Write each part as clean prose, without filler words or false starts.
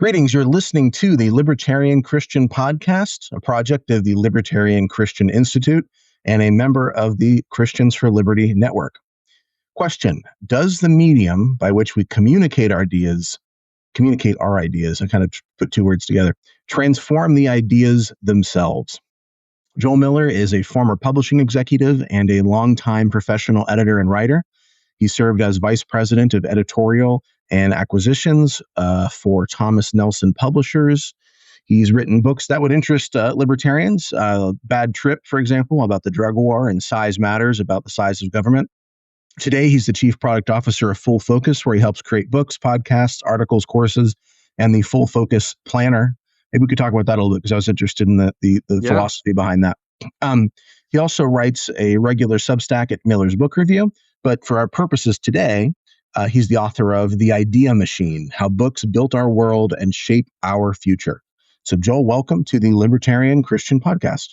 Greetings. You're listening to the Libertarian Christian Podcast, a project of the Libertarian Christian Institute and a member of the Christians for Liberty Network. Question: does the medium by which we communicate our ideas, I kind of put two words together, transform the ideas themselves? Joel Miller is a former publishing executive and a longtime professional editor and writer. He served as vice president of editorial and acquisitions for Thomas Nelson Publishers. He's written books that would interest libertarians. Bad Trip, for example, about the drug war, and Size Matters, about the size of government. Today, he's the chief product officer of Full Focus, where he helps create books, podcasts, articles, courses, and the Full Focus Planner. Maybe we could talk about that a little bit because I was interested in the philosophy behind that. He also writes a regular Substack at Miller's Book Review. But for our purposes today, he's the author of The Idea Machine: How Books Built Our World and Shape Our Future. So, Joel, welcome to the Libertarian Christian Podcast.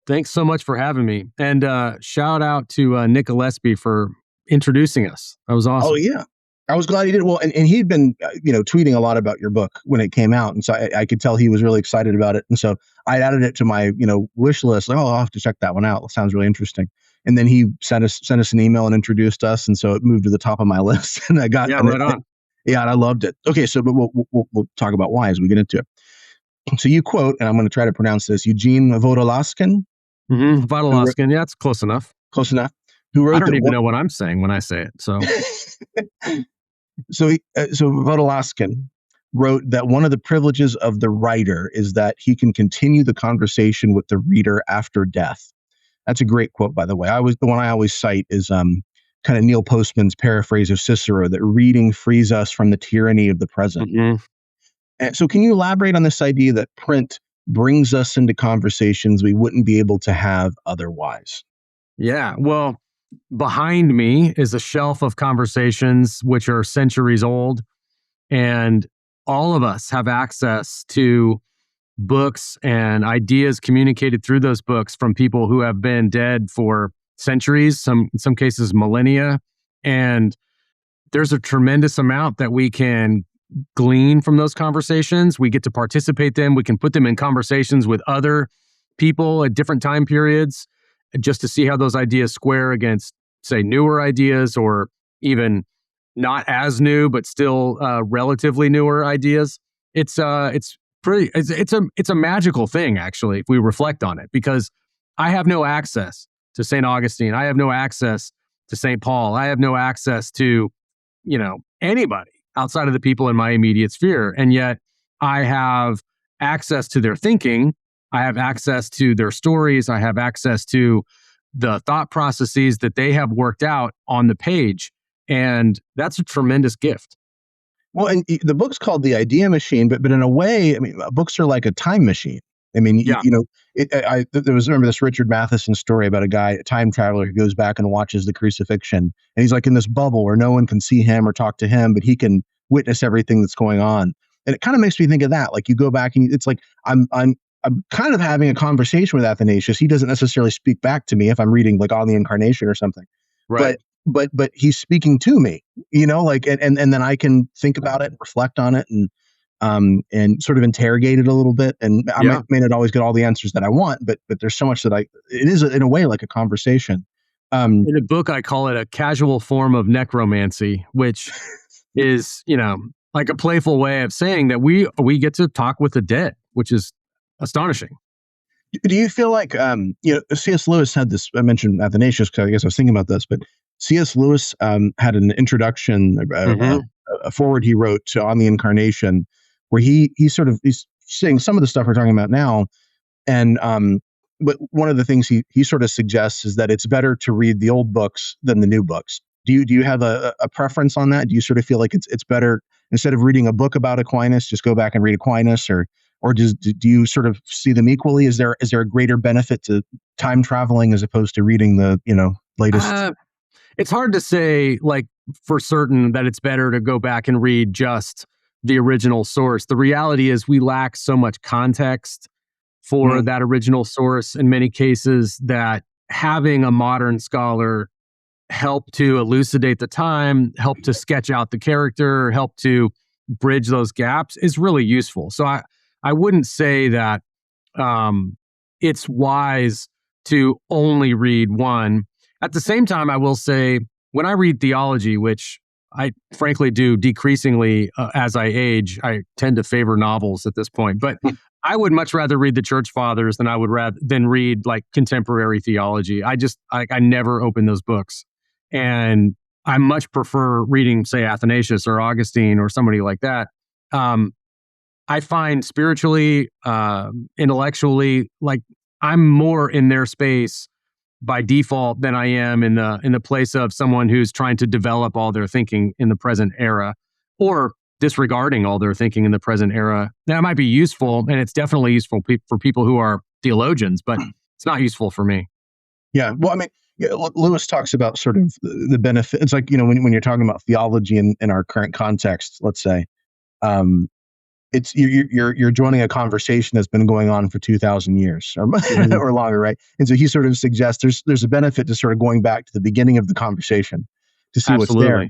Thanks so much for having me. And shout out to Nick Gillespie for introducing us. That was awesome. Oh, yeah. I was glad he did. Well, and he'd been, tweeting a lot about your book when it came out. And so I could tell he was really excited about it. And so I added it to my, wish list. Like, I'll have to check that one out. It sounds really interesting. And then he sent us an email and introduced us. And so it moved to the top of my list. And I got right on. And I loved it. Okay. So but we'll talk about why as we get into it. So you quote, and I'm going to try to pronounce this, Eugene Vodolaskin. Vodolaskin. Yeah, it's close enough. Close enough. Who wrote I don't even know what I'm saying when I say it. So, so Vodolaskin wrote that one of the privileges of the writer is that he can continue the conversation with the reader after death. That's a great quote, by the way. The one I always cite is kind of Neil Postman's paraphrase of Cicero, that reading frees us from the tyranny of the present. Mm-hmm. And so can you elaborate on this idea that print brings us into conversations we wouldn't be able to have otherwise? Yeah, well, behind me is a shelf of conversations which are centuries old, and all of us have access to books and ideas communicated through those books from people who have been dead for centuries, in some cases millennia. And there's a tremendous amount that we can glean from those conversations. We get to participate in them. We can put them in conversations with other people at different time periods just to see how those ideas square against, say, newer ideas, or even not as new, but still relatively newer ideas. It's a magical thing, actually, if we reflect on it, because I have no access to St. Augustine. I have no access to St. Paul. I have no access to, anybody outside of the people in my immediate sphere. And yet I have access to their thinking. I have access to their stories. I have access to the thought processes that they have worked out on the page. And that's a tremendous gift. Well, and the book's called The Idea Machine, but in a way, books are like a time machine. Remember this Richard Matheson story about a time traveler who goes back and watches the crucifixion, and he's like in this bubble where no one can see him or talk to him, but he can witness everything that's going on. And it kind of makes me think of that. Like, you go back and it's like, I'm kind of having a conversation with Athanasius. He doesn't necessarily speak back to me if I'm reading like On the Incarnation or something. Right. But he's speaking to me, and then I can think about it, reflect on it, and sort of interrogate it a little bit. And I may not always get all the answers that I want, but there's so much that it is in a way like a conversation. In a book, I call it a casual form of necromancy, which is, like a playful way of saying that we get to talk with the dead, which is astonishing. Do you feel like, C.S. Lewis had this, I mentioned Athanasius because I guess I was thinking about this, but C.S. Lewis had an introduction, a foreword he wrote to On the Incarnation, where he's saying some of the stuff we're talking about now. And but one of the things he sort of suggests is that it's better to read the old books than the new books. Do you have a preference on that? Do you sort of feel like it's better, instead of reading a book about Aquinas, just go back and read Aquinas, or do you sort of see them equally? Is there a greater benefit to time traveling as opposed to reading the latest? It's hard to say like for certain that it's better to go back and read just the original source. The reality is we lack so much context for that original source in many cases, that having a modern scholar help to elucidate the time, help to sketch out the character, help to bridge those gaps is really useful. So I wouldn't say that it's wise to only read one. At the same time, I will say when I read theology, which I frankly do decreasingly as I age, I tend to favor novels at this point. But I would much rather read the church fathers than I would than read like contemporary theology. I never open those books, and I much prefer reading, say, Athanasius or Augustine or somebody like that. I find spiritually, intellectually, like I'm more in their space by default than I am in the place of someone who's trying to develop all their thinking in the present era, or disregarding all their thinking in the present era. That might be useful, and it's definitely useful for people who are theologians, but it's not useful for me. Yeah. Well, I mean, Lewis talks about sort of the benefit. It's like, when you're talking about theology in our current context, let's say, it's you're joining a conversation that's been going on for 2,000 years or, or longer, right? And so he sort of suggests there's a benefit to sort of going back to the beginning of the conversation to see what's there.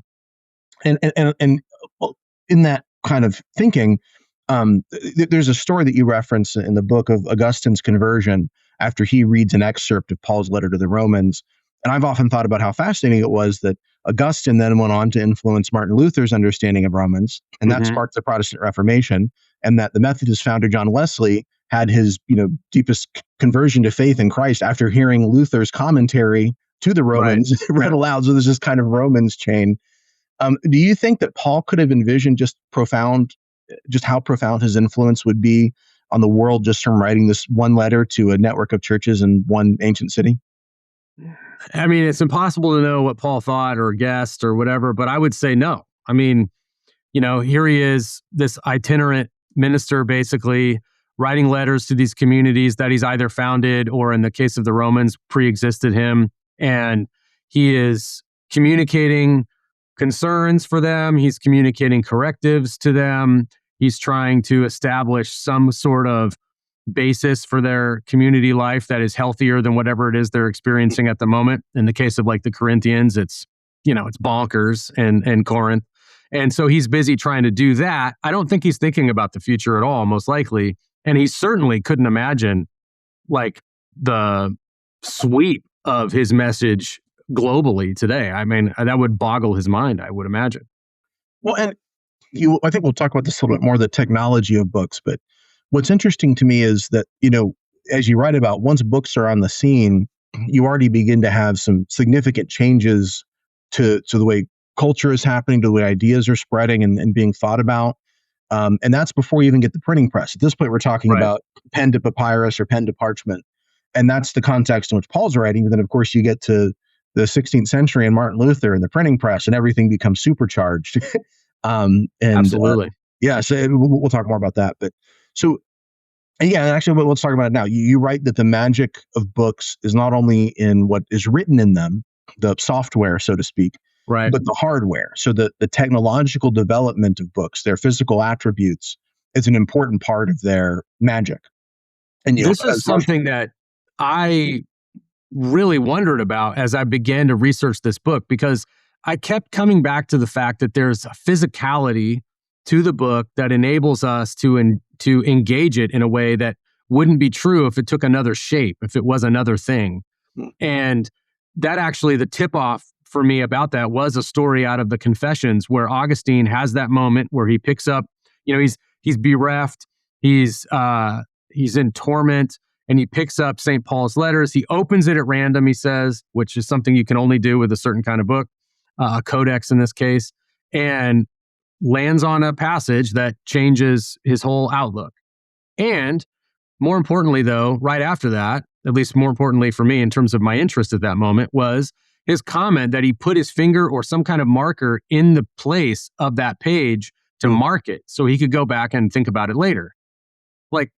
And well, in that kind of thinking, there's a story that you reference in the book of Augustine's conversion after he reads an excerpt of Paul's letter to the Romans. And I've often thought about how fascinating it was that Augustine then went on to influence Martin Luther's understanding of Romans, and that sparked the Protestant Reformation, and that the Methodist founder John Wesley had his deepest conversion to faith in Christ after hearing Luther's commentary to the Romans read aloud. So there's this kind of Romans chain. Do you think that Paul could have envisioned just how profound his influence would be on the world just from writing this one letter to a network of churches in one ancient city? I mean, it's impossible to know what Paul thought or guessed or whatever, but I would say no. I mean, here he is, this itinerant minister, basically writing letters to these communities that he's either founded or, in the case of the Romans, pre-existed him. And he is communicating concerns for them. He's communicating correctives to them. He's trying to establish some sort of basis for their community life that is healthier than whatever it is they're experiencing at the moment. In the case of like the Corinthians, it's bonkers and Corinth. And so he's busy trying to do that. I don't think he's thinking about the future at all, most likely. And he certainly couldn't imagine like the sweep of his message globally today. I mean, that would boggle his mind, I would imagine. Well, and I think we'll talk about this a little bit more, the technology of books, but what's interesting to me is that, as you write about, once books are on the scene, you already begin to have some significant changes to the way culture is happening, to the way ideas are spreading and being thought about. And that's before you even get the printing press. At this point, we're talking about pen to papyrus or pen to parchment. And that's the context in which Paul's writing. But then, of course, you get to the 16th century and Martin Luther and the printing press, and everything becomes supercharged. Absolutely. So we'll talk more about that. But so, yeah, actually, let's talk about it now. You write that the magic of books is not only in what is written in them, the software, so to speak, but the hardware. So the technological development of books, their physical attributes, is an important part of their magic. And this is something that I really wondered about as I began to research this book, because I kept coming back to the fact that there's a physicality to the book that enables us to engage it in a way that wouldn't be true if it took another shape, if it was another thing. And that actually, the tip-off for me about that was a story out of the Confessions where Augustine has that moment where he picks up, he's bereft, he's in torment, and he picks up St. Paul's letters. He opens it at random, he says, which is something you can only do with a certain kind of book, a codex in this case, and lands on a passage that changes his whole outlook. And more importantly, though, right after that, at least more importantly for me in terms of my interest at that moment, was his comment that he put his finger or some kind of marker in the place of that page to mark it so he could go back and think about it later. Like,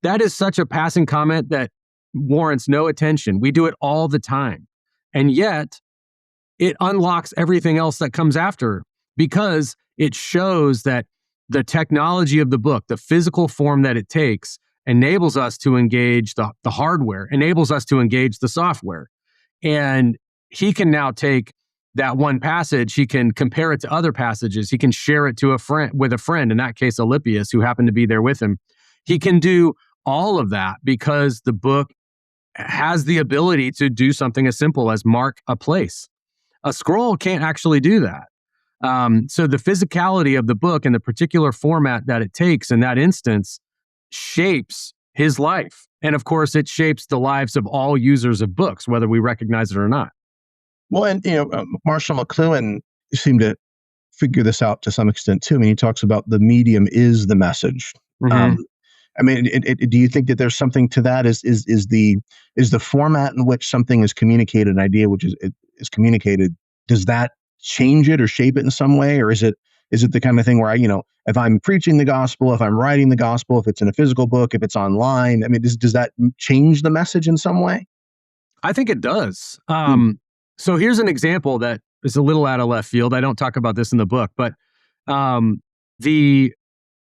that is such a passing comment that warrants no attention. We do it all the time. And yet, it unlocks everything else that comes after, because it shows that the technology of the book, the physical form that it takes, enables us to engage the hardware, enables us to engage the software. And he can now take that one passage, he can compare it to other passages. He can share it to a friend, in that case, Alypius, who happened to be there with him. He can do all of that because the book has the ability to do something as simple as mark a place. A scroll can't actually do that. So the physicality of the book and the particular format that it takes in that instance shapes his life. And of course, it shapes the lives of all users of books, whether we recognize it or not. Well, and Marshall McLuhan seemed to figure this out to some extent too. I mean, he talks about the medium is the message. Mm-hmm. I mean, do you think that there's something to that? Is the format in which something is communicated, an idea which is communicated, does that change it or shape it in some way, or is it the kind of thing where if I'm preaching the gospel, if I'm writing the gospel, if it's in a physical book, if it's online, I mean, does that change the message in some way? I think it does. So here's an example that is a little out of left field. I don't talk about this in the book, but the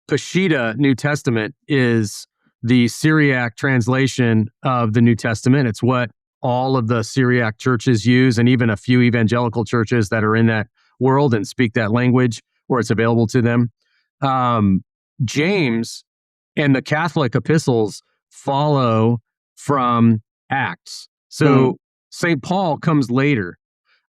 Peshitta New Testament is the Syriac translation of the New Testament. It's what all of the Syriac churches use, and even a few evangelical churches that are in that world and speak that language, or it's available to them. James and the Catholic epistles follow from Acts. So St. Paul comes later.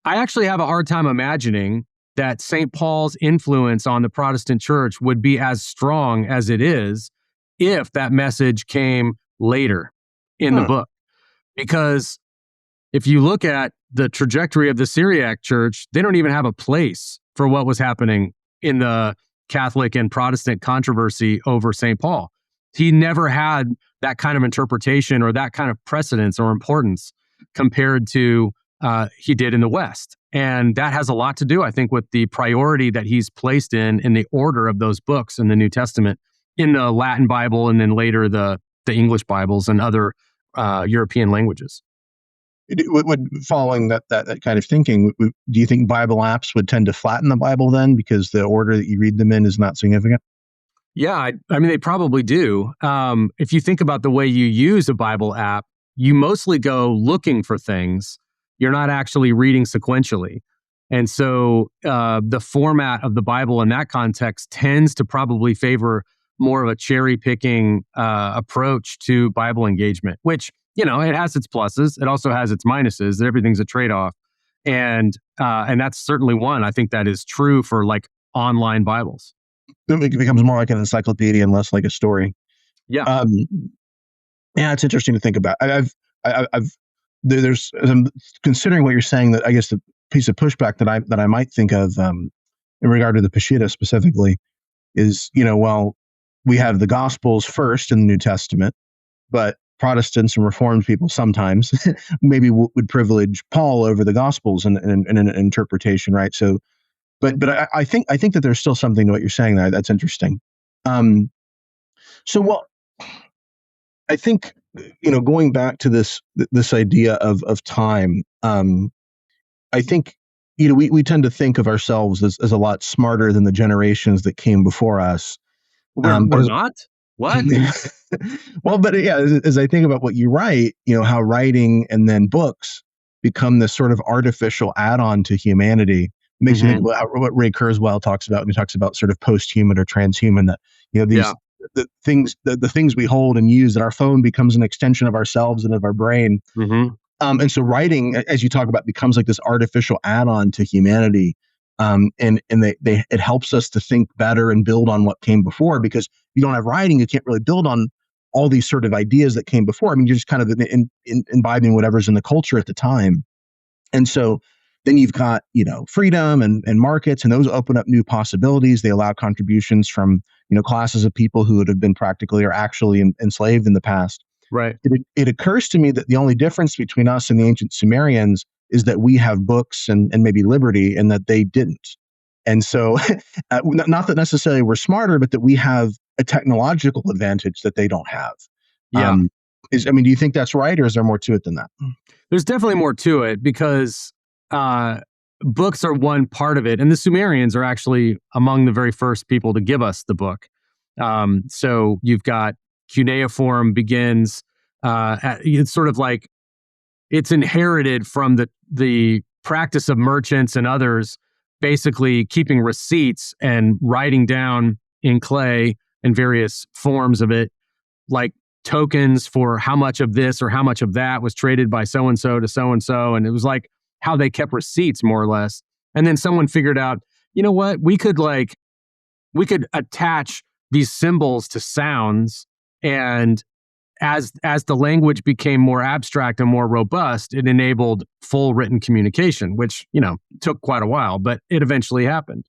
I actually have a hard time imagining that St. Paul's influence on the Protestant church would be as strong as it is if that message came later in the book. Because if you look at the trajectory of the Syriac church, they don't even have a place for what was happening in the Catholic and Protestant controversy over St. Paul. He never had that kind of interpretation or that kind of precedence or importance compared to he did in the West. And that has a lot to do, I think, with the priority that he's placed in the order of those books in the New Testament, in the Latin Bible, and then later the English Bibles and other European languages. Following that kind of thinking, do you think Bible apps would tend to flatten the Bible then because the order that you read them in is not significant? Yeah, I mean, they probably do. If you think about the way you use a Bible app, you mostly go looking for things. You're not actually reading sequentially. And so the format of the Bible in that context tends to probably favor more of a cherry picking approach to Bible engagement, which, it has its pluses. It also has its minuses. Everything's a trade-off. And that's certainly one. I think that is true for like online Bibles. It becomes more like an encyclopedia and less like a story. Yeah. Yeah, it's interesting to think about. There's I'm considering what you're saying, that I guess the piece of pushback that I might think of in regard to the Peshitta specifically is, well, we have the Gospels first in the New Testament, but Protestants and Reformed people sometimes maybe would privilege Paul over the Gospels in an interpretation, right? So, but I think that there's still something to what you're saying there. That's interesting. So, well, I think, going back to this idea of time, I think, we tend to think of ourselves as a lot smarter than the generations that came before us. We're not? What? Well, but yeah, as I think about what you write, how writing and then books become this sort of artificial add-on to humanity. It makes me think about what Ray Kurzweil talks about when he talks about sort of post-human or transhuman, that, these the things we hold and use, that our phone becomes an extension of ourselves and of our brain. And so writing, as you talk about, becomes like this artificial add-on to humanity. And it helps us to think better and build on what came before, because if you don't have writing, you can't really build on all these sort of ideas that came before. I mean, you're just kind of imbibing whatever's in the culture at the time. And so then you've got, freedom and markets, and those open up new possibilities. They allow contributions from, classes of people who would have been practically or actually enslaved in the past. Right. It occurs to me that the only difference between us and the ancient Sumerians is that we have books and maybe liberty, and that they didn't. And so not that necessarily we're smarter, but that we have a technological advantage that they don't have. Yeah. Do you think that's right, or is there more to it than that? There's definitely more to it, because books are one part of it. And the Sumerians are actually among the very first people to give us the book. So you've got cuneiform begins, it's sort of like it's inherited from the practice of merchants and others basically keeping receipts and writing down in clay and various forms of it, like tokens for how much of this or how much of that was traded by so-and-so to so-and-so. And it was like how they kept receipts, more or less. And then someone figured out, you know what, we could attach these symbols to sounds, and as the language became more abstract and more robust, it enabled full written communication, which, took quite a while, but it eventually happened.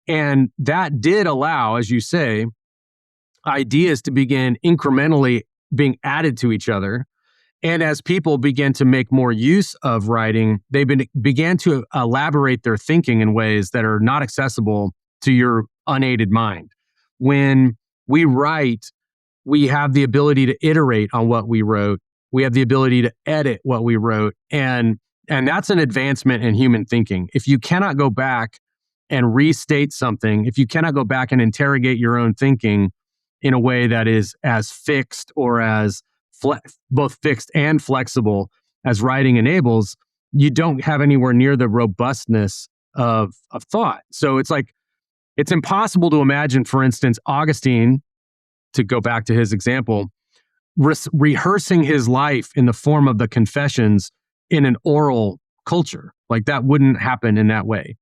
And that did allow, as you say, ideas to begin incrementally being added to each other. And as people began to make more use of writing, they began to elaborate their thinking in ways that are not accessible to your unaided mind. When we write, we have the ability to iterate on what we wrote. We have the ability to edit what we wrote. And that's an advancement in human thinking. If you cannot go back and restate something, if you cannot go back and interrogate your own thinking in a way that is as fixed or as both fixed and flexible as writing enables, you don't have anywhere near the robustness of thought. So it's impossible to imagine, for instance, Augustine, to go back to his example, rehearsing his life in the form of the Confessions in an oral culture. Like, that wouldn't happen in that way.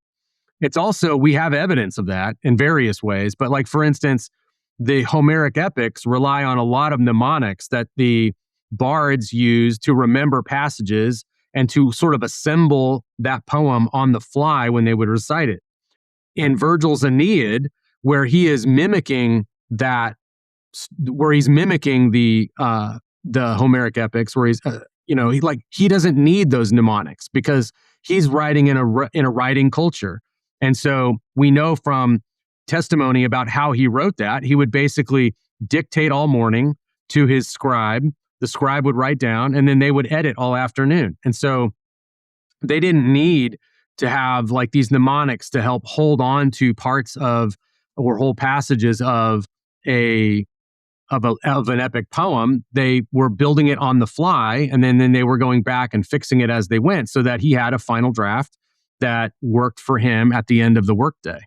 It's also, we have evidence of that in various ways, but like, for instance, the Homeric epics rely on a lot of mnemonics that the bards use to remember passages and to sort of assemble that poem on the fly when they would recite it. In Virgil's Aeneid, where he is mimicking the Homeric epics, where he's he doesn't need those mnemonics because he's writing in a writing culture. And so we know from testimony about how he wrote that, he would basically dictate all morning to his scribe. The scribe would write down, and then they would edit all afternoon. And so they didn't need to have like these mnemonics to help hold on to parts of or whole passages of an epic poem. They were building it on the fly, and then they were going back and fixing it as they went, so that he had a final draft that worked for him at the end of the workday.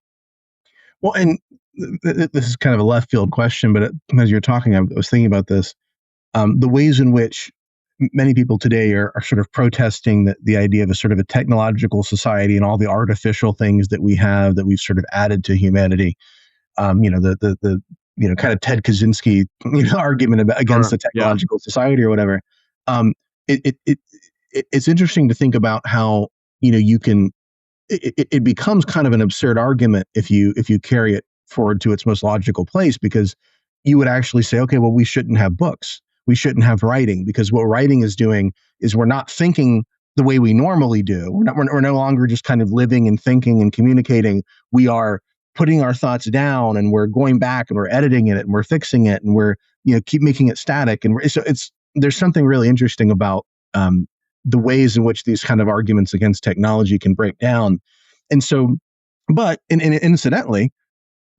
Well, and this is kind of a left field question, but as you're talking, I was thinking about this. The ways in which many people today are sort of protesting the idea of a sort of a technological society and all the artificial things that we have that we've sort of added to humanity. The kind of Ted Kaczynski argument against the technological society or whatever. It's interesting to think about how you can. It becomes kind of an absurd argument if you carry it forward to its most logical place, because you would actually say, okay, well, we shouldn't have books. We shouldn't have writing, because what writing is doing is we're not thinking the way we normally do. We're no longer just kind of living and thinking and communicating. We are putting our thoughts down, and we're going back and we're editing it and we're fixing it, and we're keep making it static. And there's something really interesting about the ways in which these kind of arguments against technology can break down. And so, but incidentally,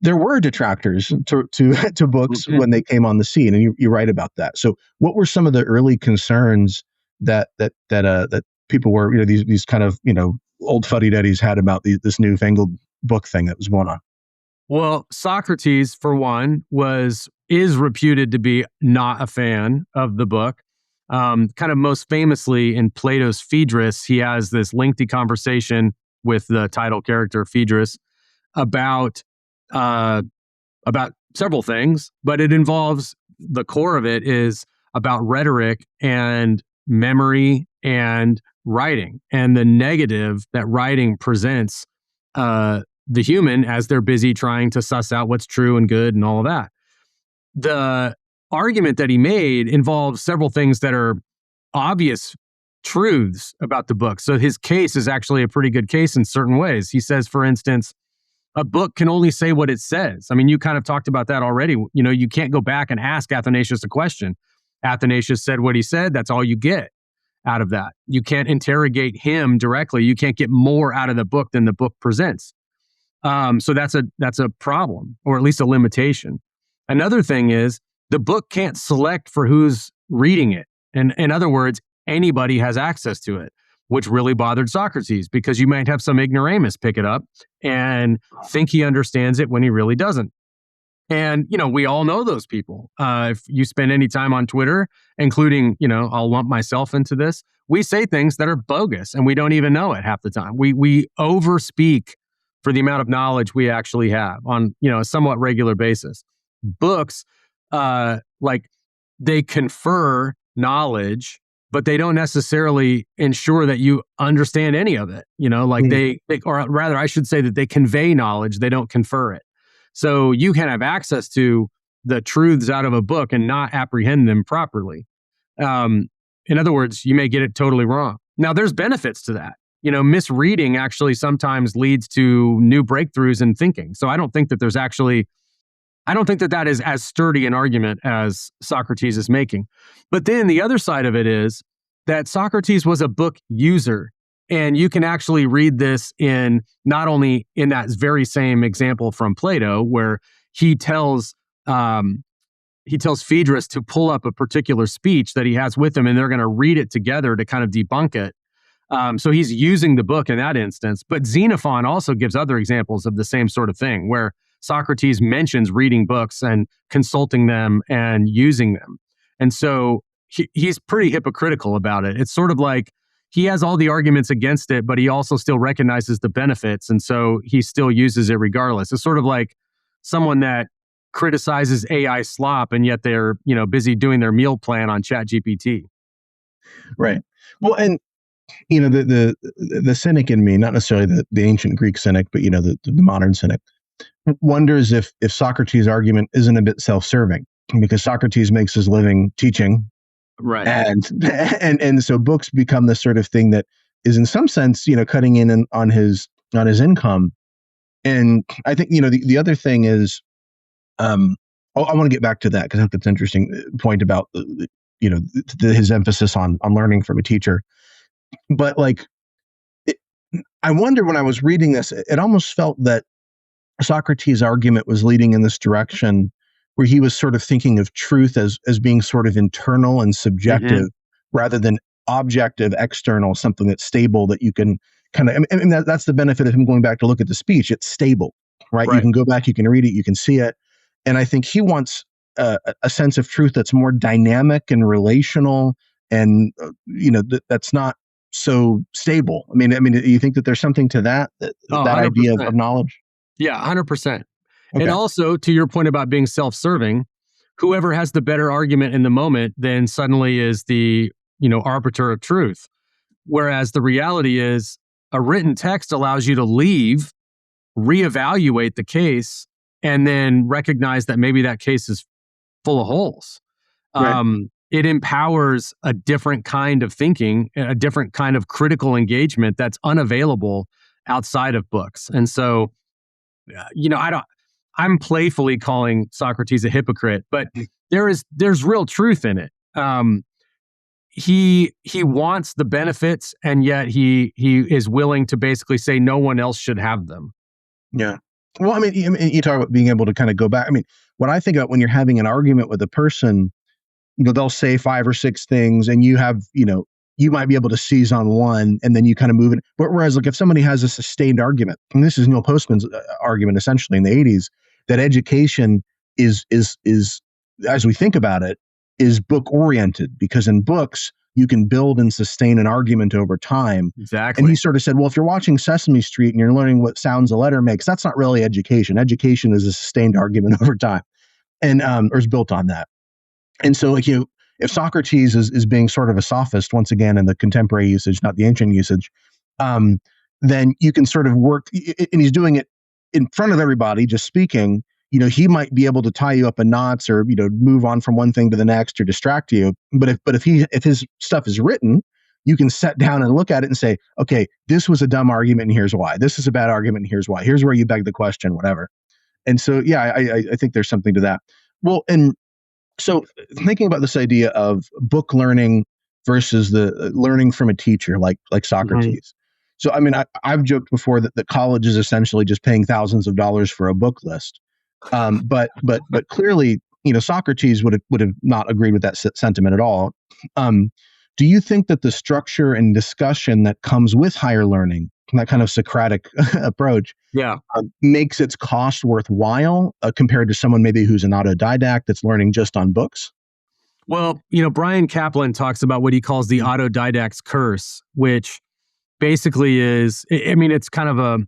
there were detractors to books when they came on the scene, and you write about that. So, what were some of the early concerns that people were, these kind of old fuddy-duddies had about this newfangled book thing that was going on? Well, Socrates, for one, is reputed to be not a fan of the book. Kind of most famously in Plato's Phaedrus, he has this lengthy conversation with the title character Phaedrus about several things, but it involves, the core of it is about rhetoric and memory and writing, and the negative that writing presents the human as they're busy trying to suss out what's true and good and all of that. The argument that he made involves several things that are obvious truths about the book. So his case is actually a pretty good case in certain ways. He says, for instance, a book can only say what it says. I mean, you kind of talked about that already. You can't go back and ask Athanasius a question. Athanasius said what he said. That's all you get out of that. You can't interrogate him directly. You can't get more out of the book than the book presents. So that's a problem, or at least a limitation. Another thing is the book can't select for who's reading it. And in other words, anybody has access to it. which really bothered Socrates, because you might have some ignoramus pick it up and think he understands it when he really doesn't. And, we all know those people. If you spend any time on Twitter, including, I'll lump myself into this, we say things that are bogus and we don't even know it half the time. We overspeak for the amount of knowledge we actually have on, a somewhat regular basis. Books, like they confer knowledge, but they don't necessarily ensure that you understand any of it. They, or rather, I should say that they convey knowledge, they don't confer it. So you can have access to the truths out of a book and not apprehend them properly. In other words, you may get it totally wrong. Now, there's benefits to that. Misreading actually sometimes leads to new breakthroughs in thinking. So I don't think that that is as sturdy an argument as Socrates is making. But then the other side of it is that Socrates was a book user. And you can actually read this in not only in that very same example from Plato, where he tells Phaedrus to pull up a particular speech that he has with him, and they're going to read it together to kind of debunk it. So he's using the book in that instance. But Xenophon also gives other examples of the same sort of thing, where Socrates mentions reading books and consulting them and using them. And so he's pretty hypocritical about it. It's sort of like he has all the arguments against it, but he also still recognizes the benefits. And so he still uses it regardless. It's sort of like someone that criticizes AI slop, and yet they're, busy doing their meal plan on ChatGPT. Right. Well, and, the cynic in me, not necessarily the ancient Greek cynic, but, the modern cynic, wonders if Socrates' argument isn't a bit self-serving, because Socrates makes his living teaching. Right. And so books become the sort of thing that is in some sense, cutting in on his income. And I think, the other thing is, I want to get back to that because I think that's an interesting point about, his emphasis on learning from a teacher. But I wonder, when I was reading this, it almost felt that Socrates' argument was leading in this direction where he was sort of thinking of truth as being sort of internal and subjective, rather than objective, external, something that's stable that you can kind of, I mean, that's the benefit of him going back to look at the speech. It's stable, right? You can go back, you can read it, you can see it. And I think he wants a sense of truth that's more dynamic and relational, and, that's not so stable. I mean, you think that there's something to that idea of knowledge? Yeah, 100%. Okay. And also, to your point about being self-serving, whoever has the better argument in the moment then suddenly is the, arbiter of truth. Whereas the reality is, a written text allows you to leave, reevaluate the case, and then recognize that maybe that case is full of holes. Right. It empowers a different kind of thinking, a different kind of critical engagement that's unavailable outside of books. And so, I'm playfully calling Socrates a hypocrite, but there's real truth in it. He wants the benefits, and yet he is willing to basically say no one else should have them. Yeah. Well, I mean, you talk about being able to kind of go back. I mean, what I think about when you're having an argument with a person, they'll say 5 or 6 things, and you have, you might be able to seize on one, and then you kind of move it. But whereas, if somebody has a sustained argument, and this is Neil Postman's argument essentially in the 80s, that education is as we think about it, is book oriented, because in books you can build and sustain an argument over time. Exactly. And he sort of said, well, if you're watching Sesame Street and you're learning what sounds a letter makes, that's not really education. Education is a sustained argument over time, and or is built on that. And so, if Socrates is being sort of a sophist, once again, in the contemporary usage, not the ancient usage, then you can sort of work, and he's doing it in front of everybody, just speaking. He might be able to tie you up in knots, or, move on from one thing to the next, or distract you. But if his stuff is written, you can sit down and look at it and say, okay, this was a dumb argument, and here's why. This is a bad argument, and here's why. Here's where you beg the question, whatever. And so, yeah, I think there's something to that. Well, and so thinking about this idea of book learning versus the learning from a teacher, like Socrates. Mm-hmm. So, I mean, I've joked before that college is essentially just paying thousands of dollars for a book list. But clearly, Socrates would have not agreed with that sentiment at all. Do you think that the structure and discussion that comes with higher learning, that kind of Socratic approach, Yeah. makes its cost worthwhile compared to someone maybe who's an autodidact that's learning just on books? Well, Brian Kaplan talks about what he calls the autodidact's curse, which basically is, it's kind of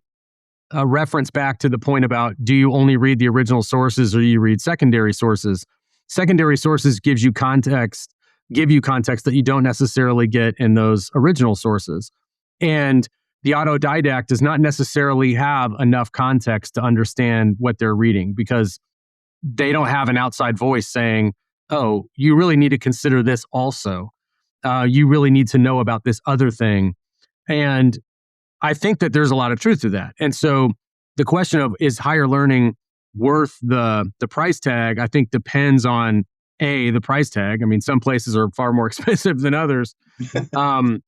a reference back to the point about, do you only read the original sources or do you read secondary sources? Secondary sources give you context that you don't necessarily get in those original sources. And the autodidact does not necessarily have enough context to understand what they're reading because they don't have an outside voice saying, oh, you really need to consider this also. You really need to know about this other thing. And I think that there's a lot of truth to that. And so the question of, is higher learning worth the price tag, I think depends on the price tag. I mean, some places are far more expensive than others. And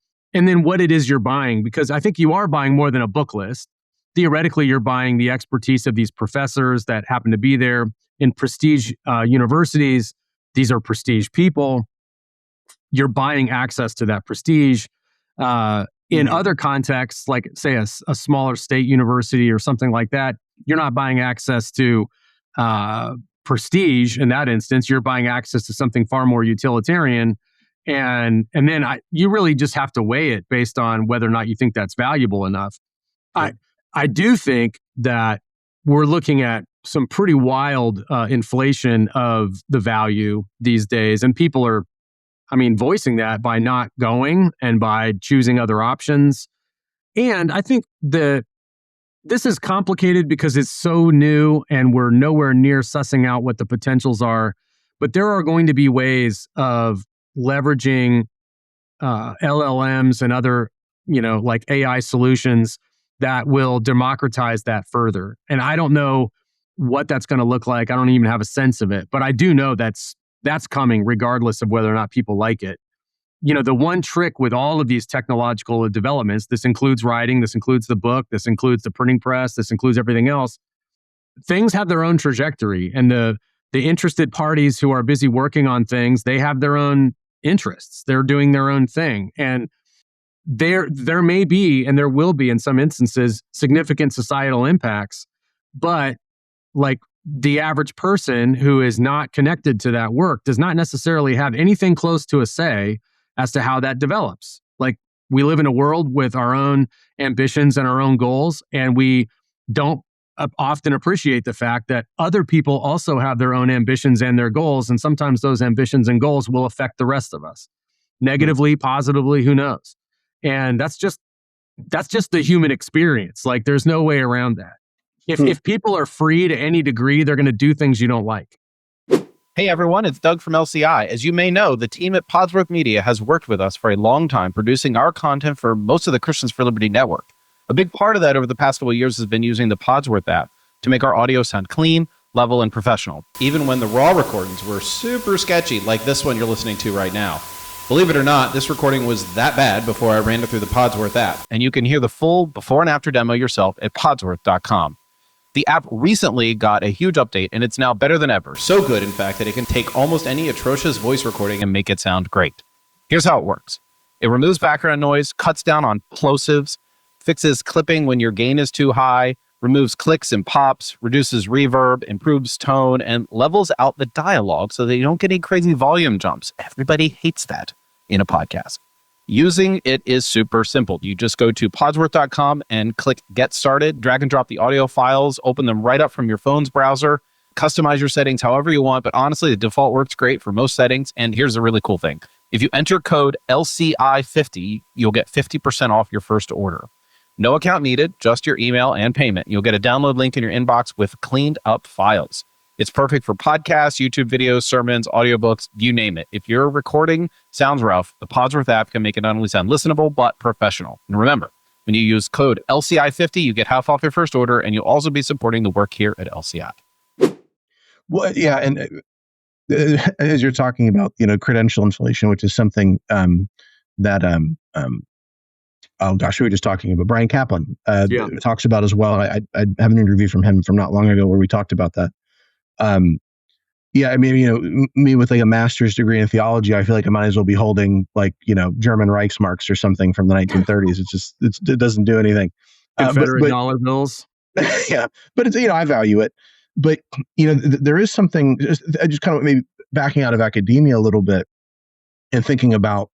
then what it is you're buying, because I think you are buying more than a book list. Theoretically, you're buying the expertise of these professors that happen to be there in prestige universities. These are prestige people. You're buying access to that prestige. In other contexts, like say a smaller state university or something like that, you're not buying access to prestige in that instance. You're buying access to something far more utilitarian. And then you really just have to weigh it based on whether or not you think that's valuable enough. Right. I do think that we're looking at some pretty wild inflation of the value these days. And people are, voicing that by not going and by choosing other options. And I think this is complicated because it's so new and we're nowhere near sussing out what the potentials are. But there are going to be ways of leveraging LLMs and other, like AI solutions that will democratize that further. And I don't know what that's going to look like. I don't even have a sense of it, but I do know that's coming regardless of whether or not people like it. The one trick with all of these technological developments, this includes writing, this includes the book, this includes the printing press, this includes everything else. Things have their own trajectory, and the interested parties who are busy working on things, they have their own interests. They're doing their own thing. And there may be, and there will be in some instances, significant societal impacts, but like the average person who is not connected to that work does not necessarily have anything close to a say as to how that develops. Like, we live in a world with our own ambitions and our own goals, and we don't often appreciate the fact that other people also have their own ambitions and their goals, and sometimes those ambitions and goals will affect the rest of us, negatively, positively, who knows? And that's just the human experience. Like, there's no way around that. If people are free to any degree, they're going to do things you don't like. Hey everyone, it's Doug from LCI. As you may know, the team at Podsworth Media has worked with us for a long time, producing our content for most of the Christians for Liberty network. A big part of that over the past couple of years has been using the Podsworth app to make our audio sound clean, level, and professional, even when the raw recordings were super sketchy, like this one you're listening to right now. Believe it or not, this recording was that bad before I ran it through the Podsworth app, and you can hear the full before and after demo yourself at podsworth.com. The app recently got a huge update, and it's now better than ever. So good, in fact, that it can take almost any atrocious voice recording and make it sound great. Here's how it works. It removes background noise, cuts down on plosives, fixes clipping when your gain is too high, removes clicks and pops, reduces reverb, improves tone, and levels out the dialogue so that you don't get any crazy volume jumps. Everybody hates that in a podcast. Using it is super simple. You just go to podsworth.com and click Get Started, drag and drop the audio files, open them right up from your phone's browser, customize your settings however you want, but honestly, the default works great for most settings, and here's a really cool thing. If you enter code LCI50, you'll get 50% off your first order. No account needed, just your email and payment. You'll get a download link in your inbox with cleaned up files. It's perfect for podcasts, YouTube videos, sermons, audiobooks, you name it. If your recording sounds rough, the Podsworth app can make it not only sound listenable, but professional. And remember, when you use code LCI50, you get half off your first order, and you'll also be supporting the work here at LCI. Well, yeah, and as you're talking about, credential inflation, which is something that oh gosh, we were just talking about Brian Kaplan talks about as well. I have an interview from him from not long ago where we talked about that. Yeah, I mean, me with like a master's degree in theology, I feel like I might as well be holding like, German Reichsmarks or something from the 1930s. It doesn't do anything. Confederate But dollar bills. yeah, but it's, I value it. But, there is something, I just kind of maybe backing out of academia a little bit and thinking about,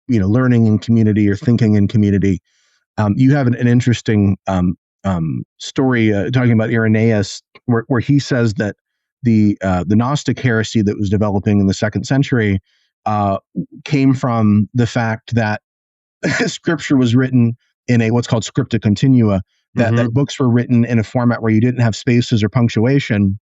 learning in community or thinking in community. You have an interesting story talking about Irenaeus, where he says that the Gnostic heresy that was developing in the 2nd century came from the fact that scripture was written in a what's called scripta continua, that books were written in a format where you didn't have spaces or punctuation.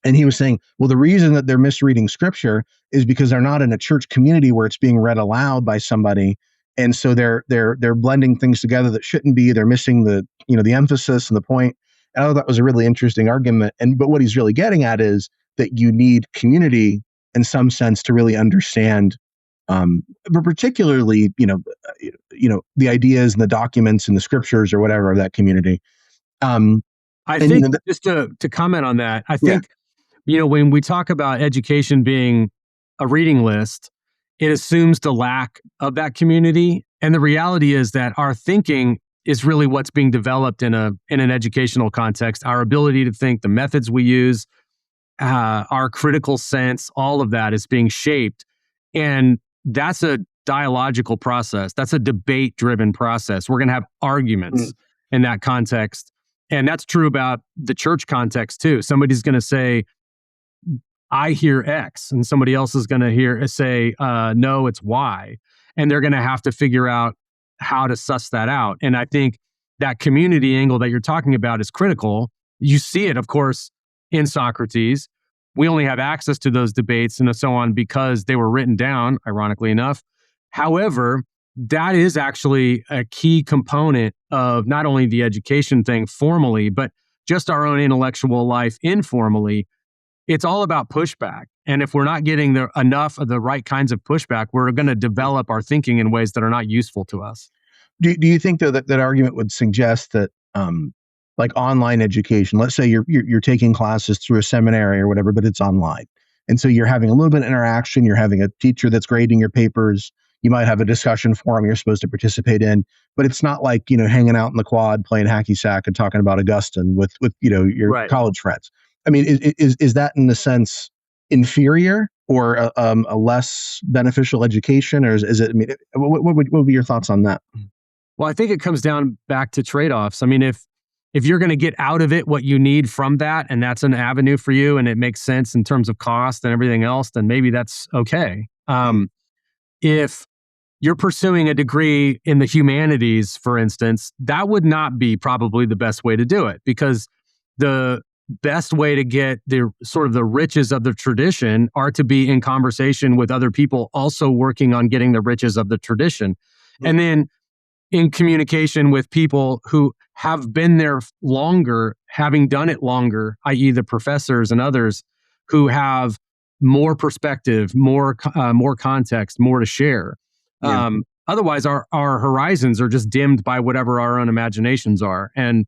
And he was saying, well, the reason that they're misreading scripture is because they're not in a church community where it's being read aloud by somebody. And so they're blending things together that shouldn't be. They're missing the emphasis and the point. And I thought that was a really interesting argument. But what he's really getting at is that you need community in some sense to really understand, but particularly, the ideas and the documents and the scriptures or whatever of that community. I think just to comment on that, I think, when we talk about education being a reading list, it assumes the lack of that community. And the reality is that our thinking is really what's being developed in an educational context. Our ability to think, the methods we use, our critical sense, all of that is being shaped. And that's a dialogical process. That's a debate-driven process. We're going to have arguments in that context. And that's true about the church context too. Somebody's going to say, I hear X, and somebody else is going to say, no, it's Y. And they're going to have to figure out how to suss that out. And I think that community angle that you're talking about is critical. You see it, of course, in Socrates. We only have access to those debates and so on because they were written down, ironically enough. However, that is actually a key component of not only the education thing formally, but just our own intellectual life informally. It's all about pushback. And if we're not getting enough of the right kinds of pushback, we're going to develop our thinking in ways that are not useful to us. Do you think, though, that argument would suggest that, like online education, let's say you're taking classes through a seminary or whatever, but it's online. And so you're having a little bit of interaction. You're having a teacher that's grading your papers. You might have a discussion forum you're supposed to participate in, but it's not like, hanging out in the quad, playing hacky sack and talking about Augustine with your college friends. I mean, is that in a sense inferior or a less beneficial education, or is it? I mean, what would be your thoughts on that? Well, I think it comes down back to trade-offs. I mean, if you're going to get out of it what you need from that, and that's an avenue for you, and it makes sense in terms of cost and everything else, then maybe that's okay. If you're pursuing a degree in the humanities, for instance, that would not be probably the best way to do it, because the best way to get the sort of the riches of the tradition are to be in conversation with other people also working on getting the riches of the tradition. And then in communication with people who have been there longer, having done it longer, i.e. the professors and others who have more perspective, more context, more to share. Otherwise, our horizons are just dimmed by whatever our own imaginations are. And,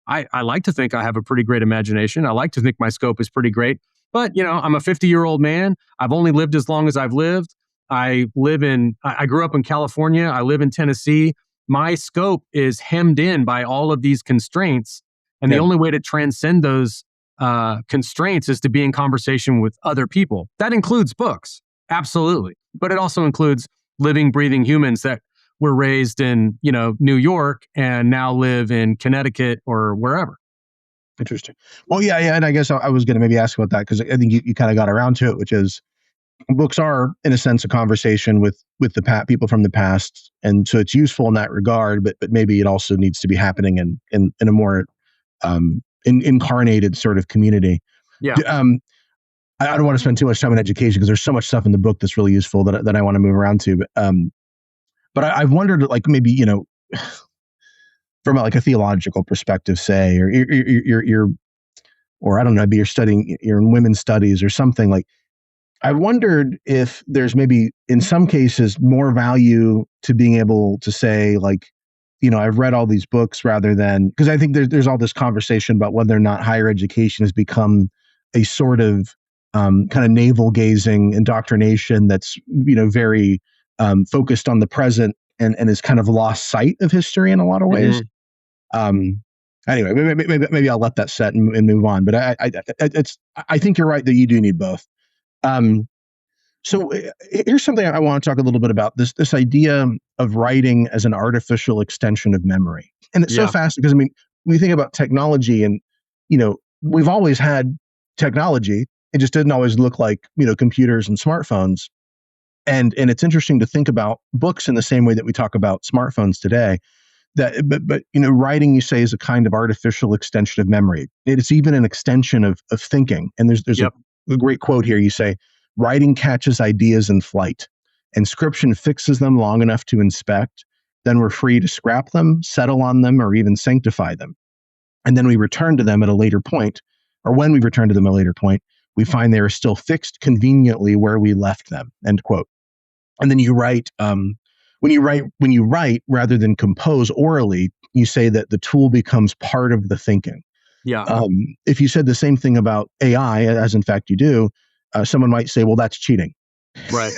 I like to think I have a pretty great imagination. I like to think my scope is pretty great. But, I'm a 50-year-old man. I've only lived as long as I've lived. I grew up in California. I live in Tennessee. My scope is hemmed in by all of these constraints. And the only way to transcend those constraints is to be in conversation with other people. That includes books. Absolutely. But it also includes living, breathing humans that were raised in, New York and now live in Connecticut or wherever. Interesting. Well, yeah. And I guess I was going to maybe ask about that because I think you kind of got around to it, which is books are, in a sense, a conversation with the people from the past, and so it's useful in that regard. But maybe it also needs to be happening in a more incarnated sort of community. Yeah. I don't want to spend too much time on education because there's so much stuff in the book that's really useful that I want to move around to. But I've wondered, like, maybe, from like a theological perspective, say, or you're or I don't know, maybe you're in women's studies or something. Like, I wondered if there's maybe in some cases more value to being able to say, like, I've read all these books, rather than, because I think there's all this conversation about whether or not higher education has become a sort of kind of navel gazing indoctrination that's very focused on the present and has kind of lost sight of history in a lot of ways. Anyway, maybe I'll let that set and move on. But I think you're right that you do need both. So here's something I want to talk a little bit about, this idea of writing as an artificial extension of memory. And it's so fast because, when you think about technology and, we've always had technology. It just didn't always look like, computers and smartphones. And it's interesting to think about books in the same way that we talk about smartphones today. But writing, you say, is a kind of artificial extension of memory. It's even an extension of thinking. And there's a great quote here. You say, writing catches ideas in flight. Inscription fixes them long enough to inspect. Then we're free to scrap them, settle on them, or even sanctify them. And then we return to them at a later point, or when we return to them at a later point, we find they are still fixed conveniently where we left them, end quote. And then you write, when you write rather than compose orally, you say that the tool becomes part of the thinking. If you said the same thing about AI, as in fact you do, someone might say, well, that's cheating. Right.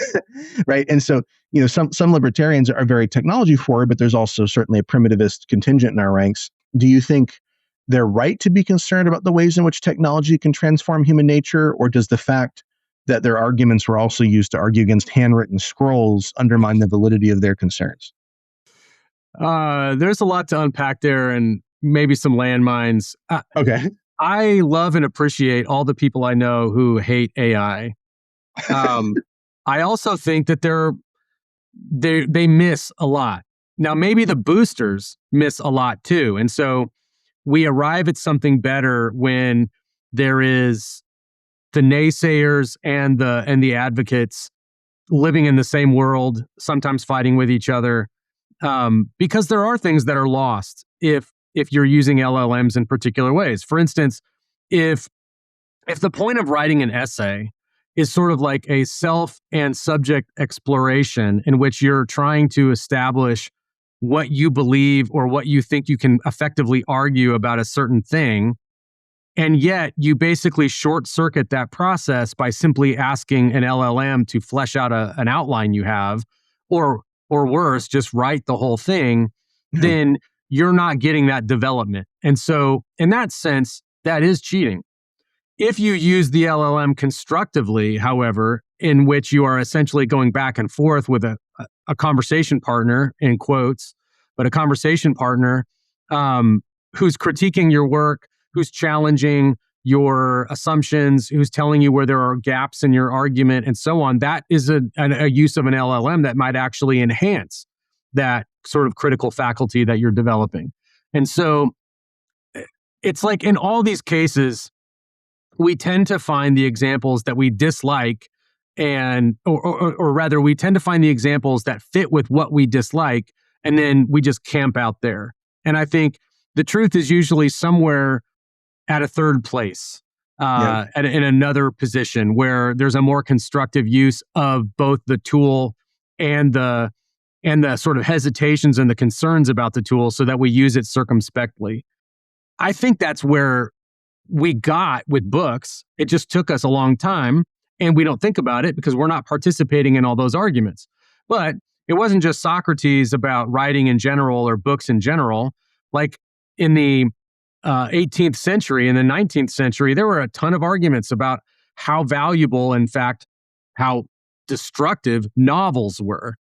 Right. And so, some libertarians are very technology forward, but there's also certainly a primitivist contingent in our ranks. Do you think they're right to be concerned about the ways in which technology can transform human nature, or does the fact that their arguments were also used to argue against handwritten scrolls undermine the validity of their concerns? There's a lot to unpack there, and maybe some landmines. Okay. I love and appreciate all the people I know who hate AI. I also think that they miss a lot. Now, maybe the boosters miss a lot too. And so we arrive at something better when there is the naysayers and the advocates living in the same world, sometimes fighting with each other, because there are things that are lost if you're using LLMs in particular ways. For instance, if the point of writing an essay is sort of like a self and subject exploration in which you're trying to establish what you believe or what you think you can effectively argue about a certain thing, and yet you basically short circuit that process by simply asking an LLM to flesh out an outline you have, or worse, just write the whole thing, then you're not getting that development. And so in that sense, that is cheating. If you use the LLM constructively, however, in which you are essentially going back and forth with a conversation partner, in quotes, but a conversation partner who's critiquing your work, who's challenging your assumptions, who's telling you where there are gaps in your argument and so on, that is a use of an LLM that might actually enhance that sort of critical faculty that you're developing. And so it's like in all these cases, we tend to find the examples that we dislike, or rather, we tend to find the examples that fit with what we dislike, and then we just camp out there. And I think the truth is usually somewhere at a third place, in another position where there's a more constructive use of both the tool and the sort of hesitations and the concerns about the tool, so that we use it circumspectly. I think that's where we got with books. It just took us a long time, and we don't think about it because we're not participating in all those arguments. But it wasn't just Socrates about writing in general or books in general. Like in the 18th century and the 19th century, there were a ton of arguments about how valuable, in fact, how destructive novels were.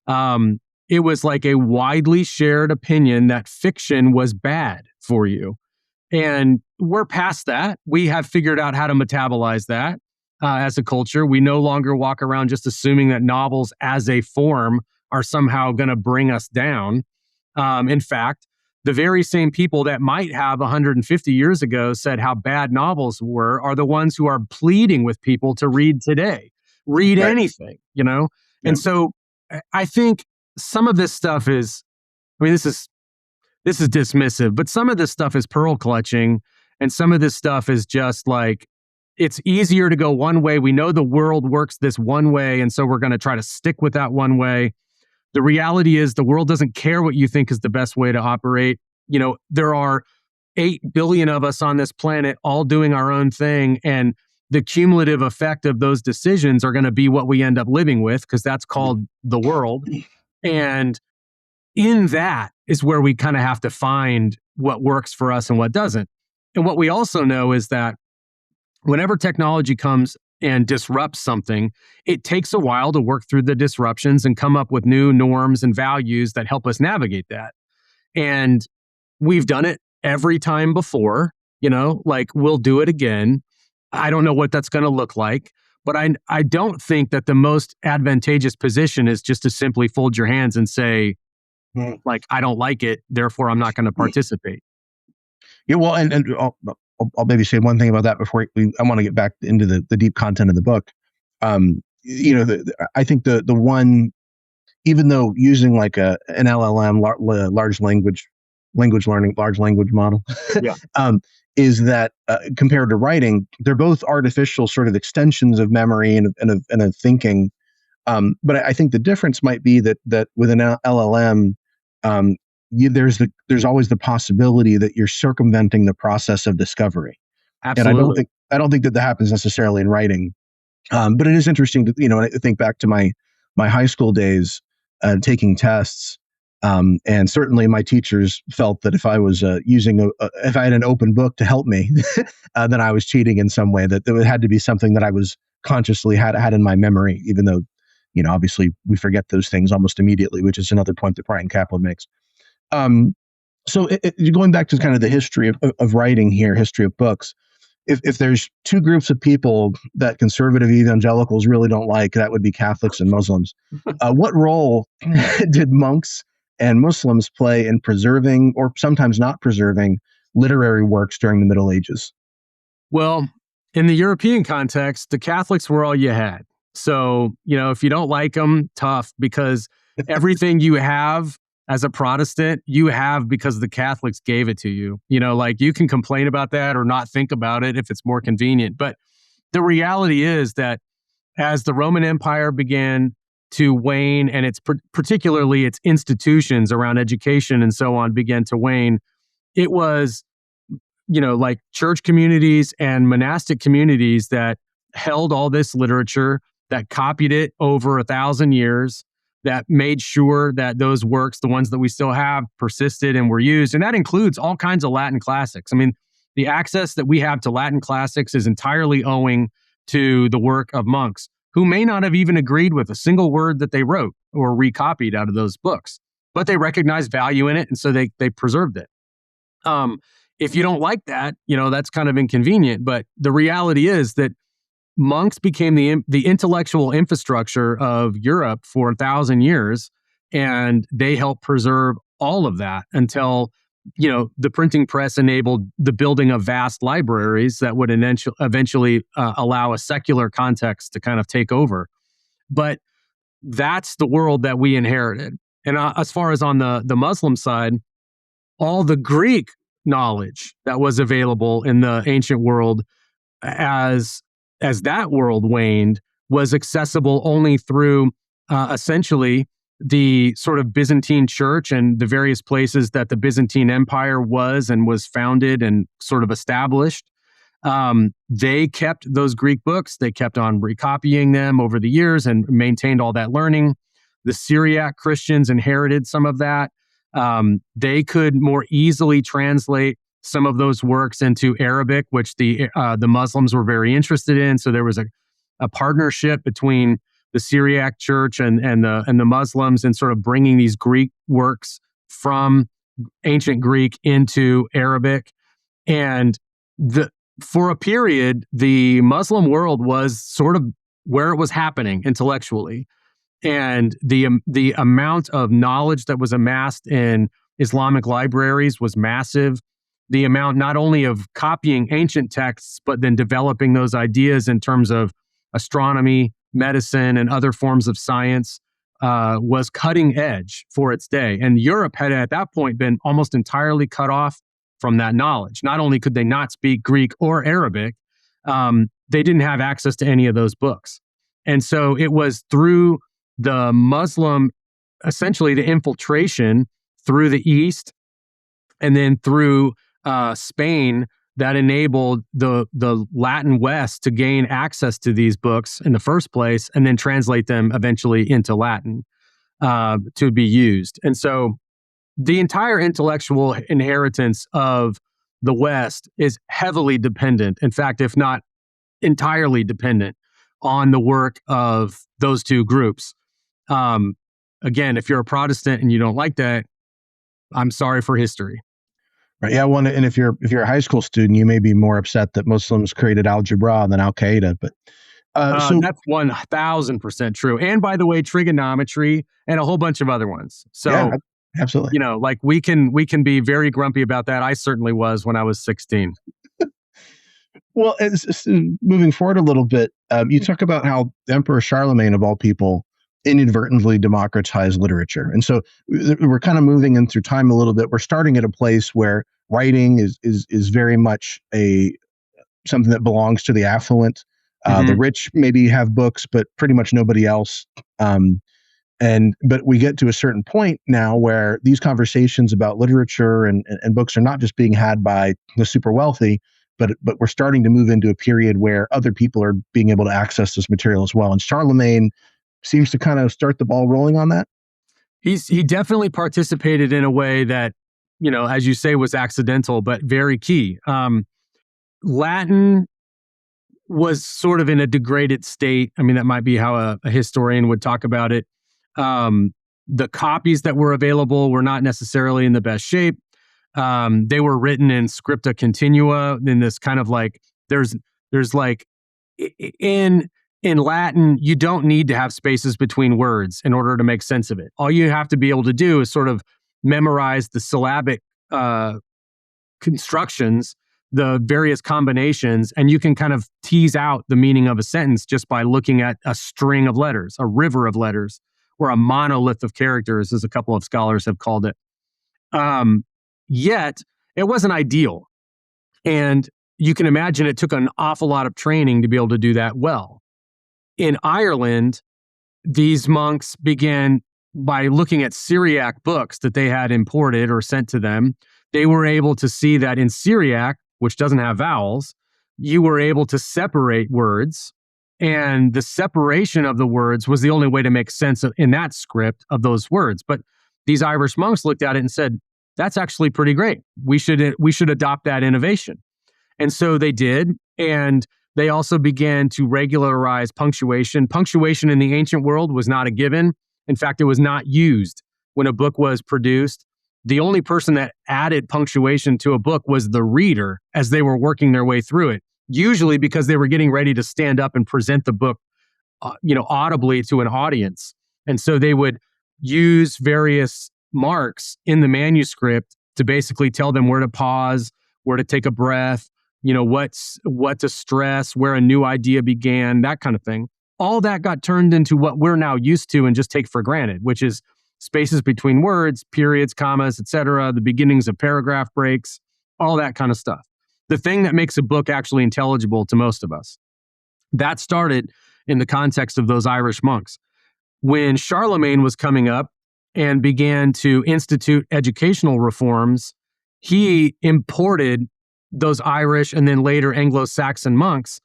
It was like a widely shared opinion that fiction was bad for you. And we're past that. We have figured out how to metabolize that as a culture. We no longer walk around just assuming that novels as a form are somehow going to bring us down. In fact, the very same people that might have 150 years ago said how bad novels were are the ones who are pleading with people to read today. Read anything, Yeah. And so I think some of this stuff is, this is dismissive, but some of this stuff is pearl clutching, and some of this stuff is just like, it's easier to go one way. We know the world works this one way, and so we're going to try to stick with that one way. The reality is the world doesn't care what you think is the best way to operate. There are 8 billion of us on this planet all doing our own thing. And the cumulative effect of those decisions are going to be what we end up living with, because that's called the world. And in that is where we kind of have to find what works for us and what doesn't. And what we also know is that whenever technology comes and disrupts something, it takes a while to work through the disruptions and come up with new norms and values that help us navigate that. And we've done it every time before, like we'll do it again. I don't know what that's going to look like, but I don't think that the most advantageous position is just to simply fold your hands and say, like, I don't like it, therefore I'm not going to participate. Yeah, well, and I'll maybe say one thing about that before I want to get back into the deep content of the book. I think the one, even though using like an LLM, large language learning, large language model, Yeah. is that compared to writing, they're both artificial sort of extensions of memory and of thinking. But I think the difference might be that with an LLM, there's always the possibility that you're circumventing the process of discovery. Absolutely. And I don't think that happens necessarily in writing. But it is interesting to, I think back to my high school days, taking tests. And certainly my teachers felt that if I was if I had an open book to help me, then I was cheating in some way, that there had to be something that I was consciously had in my memory, even though, obviously we forget those things almost immediately, which is another point that Brian Kaplan makes. So going back to kind of the history of writing here, history of books, if there's two groups of people that conservative evangelicals really don't like, that would be Catholics and Muslims. What role did monks and Muslims play in preserving, or sometimes not preserving, literary works during the Middle Ages? Well, in the European context, the Catholics were all you had. So, if you don't like them, tough, because everything you have as a Protestant, you have because the Catholics gave it to you. Like, you can complain about that or not think about it if it's more convenient. But the reality is that as the Roman Empire began to wane, and particularly its institutions around education and so on began to wane, it was, like church communities and monastic communities that held all this literature, that copied it over 1,000 years, that made sure that those works, the ones that we still have, persisted and were used. And that includes all kinds of Latin classics. I mean, the access that we have to Latin classics is entirely owing to the work of monks who may not have even agreed with a single word that they wrote or recopied out of those books, but they recognized value in it, and so they preserved it. If you don't like that, that's kind of inconvenient. But the reality is that monks became the intellectual infrastructure of Europe for 1,000 years, and they helped preserve all of that until, the printing press enabled the building of vast libraries that would eventually allow a secular context to kind of take over. But that's the world that we inherited. And as far as on the Muslim side, all the Greek knowledge that was available in the ancient world, as that world waned, was accessible only through essentially the sort of Byzantine church and the various places that the Byzantine Empire was founded and sort of established. They kept those Greek books. They kept on recopying them over the years and maintained all that learning. The Syriac Christians inherited some of that. They could more easily translate some of those works into Arabic, which the Muslims were very interested in. So there was a partnership between the Syriac Church and the Muslims in sort of bringing these Greek works from ancient Greek into Arabic. And for a period, the Muslim world was sort of where it was happening intellectually. And the amount of knowledge that was amassed in Islamic libraries was massive. The amount not only of copying ancient texts, but then developing those ideas in terms of astronomy, medicine, and other forms of science was cutting edge for its day. And Europe had at that point been almost entirely cut off from that knowledge. Not only could they not speak Greek or Arabic, they didn't have access to any of those books. And so it was through the Muslim, essentially the infiltration through the East, and then through Spain that enabled the Latin West to gain access to these books in the first place, and then translate them eventually into Latin to be used. And so the entire intellectual inheritance of the West is heavily dependent, in fact, if not entirely dependent, on the work of those two groups. Again, if you're a Protestant and you don't like that, I'm sorry for history. Right. Yeah. Well, and if you're a high school student, you may be more upset that Muslims created algebra than Al Qaeda. But so that's 1,000% true. And by the way, trigonometry and a whole bunch of other ones. So yeah, absolutely. Like we can be very grumpy about that. I certainly was when I was 16. Well, moving forward a little bit, you talk about how Emperor Charlemagne, of all people, inadvertently democratized literature. And so we're kind of moving in through time a little bit. We're starting at a place where writing is very much something that belongs to the affluent. The rich maybe have books, but pretty much nobody else. But we get to a certain point now where these conversations about literature and books are not just being had by the super wealthy, but we're starting to move into a period where other people are being able to access this material as well. And Charlemagne seems to kind of start the ball rolling on that. He definitely participated in a way that, as you say, was accidental, but very key. Latin was sort of in a degraded state. I mean, that might be how a historian would talk about it. The copies that were available were not necessarily in the best shape. They were written in scripta continua, in this kind of like, there's like, in Latin, you don't need to have spaces between words in order to make sense of it. All you have to be able to do is sort of memorize the syllabic constructions, the various combinations, and you can kind of tease out the meaning of a sentence just by looking at a string of letters, a river of letters, or a monolith of characters, as a couple of scholars have called it. Yet, it wasn't ideal. And you can imagine it took an awful lot of training to be able to do that well. In Ireland, these monks began by looking at Syriac books that they had imported or sent to them. They were able to see that in Syriac, which doesn't have vowels, you were able to separate words. And the separation of the words was the only way to make sense in that script of those words. But these Irish monks looked at it and said, that's actually pretty great. We should adopt that innovation. And so they did. And they also began to regularize punctuation. Punctuation in the ancient world was not a given. In fact, it was not used when a book was produced. The only person that added punctuation to a book was the reader as they were working their way through it, usually because they were getting ready to stand up and present the book, audibly to an audience. And so they would use various marks in the manuscript to basically tell them where to pause, where to take a breath, what to stress, where a new idea began, that kind of thing. All that got turned into what we're now used to and just take for granted, which is spaces between words, periods, commas, etc., the beginnings of paragraph breaks, all that kind of stuff. The thing that makes a book actually intelligible to most of us. That started in the context of those Irish monks. When Charlemagne was coming up and began to institute educational reforms, he imported those Irish and then later Anglo-Saxon monks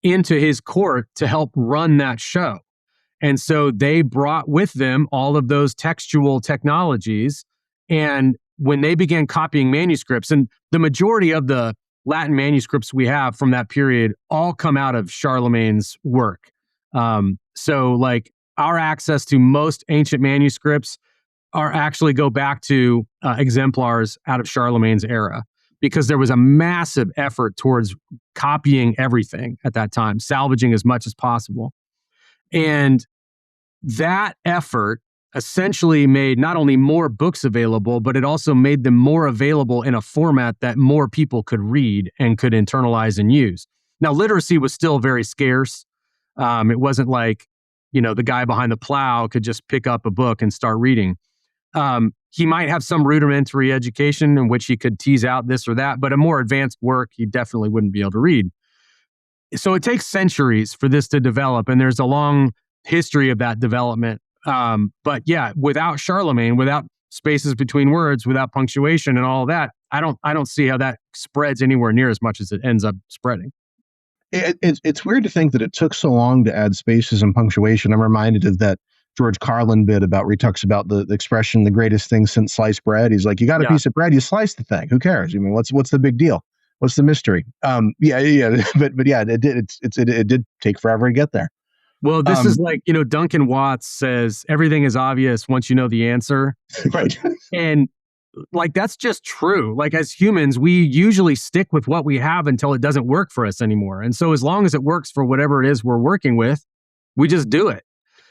into his court to help run that show. And so they brought with them all of those textual technologies. And when they began copying manuscripts, and the majority of the Latin manuscripts we have from that period all come out of Charlemagne's work. So like our access to most ancient manuscripts actually go back to exemplars out of Charlemagne's era, because there was a massive effort towards copying everything at that time, salvaging as much as possible. And that effort essentially made not only more books available, but it also made them more available in a format that more people could read and could internalize and use. Now, literacy was still very scarce. It wasn't like, the guy behind the plow could just pick up a book and start reading. He might have some rudimentary education in which he could tease out this or that, but a more advanced work, he definitely wouldn't be able to read. So it takes centuries for this to develop, and there's a long history of that development. But yeah, without Charlemagne, without spaces between words, without punctuation and all of that, I don't see how that spreads anywhere near as much as it ends up spreading. It's weird to think that it took so long to add spaces and punctuation. I'm reminded of that George Carlin bit about where he talks about the expression, the greatest thing since sliced bread. He's like, you got a piece of bread, you slice the thing. Who cares? I mean, what's the big deal? What's the mystery? Yeah. But yeah, it did take forever to get there. Well, this is like, Duncan Watts says everything is obvious once you know the answer. Right. And like, that's just true. Like, as humans, we usually stick with what we have until it doesn't work for us anymore. And so as long as it works for whatever it is we're working with, we just do it.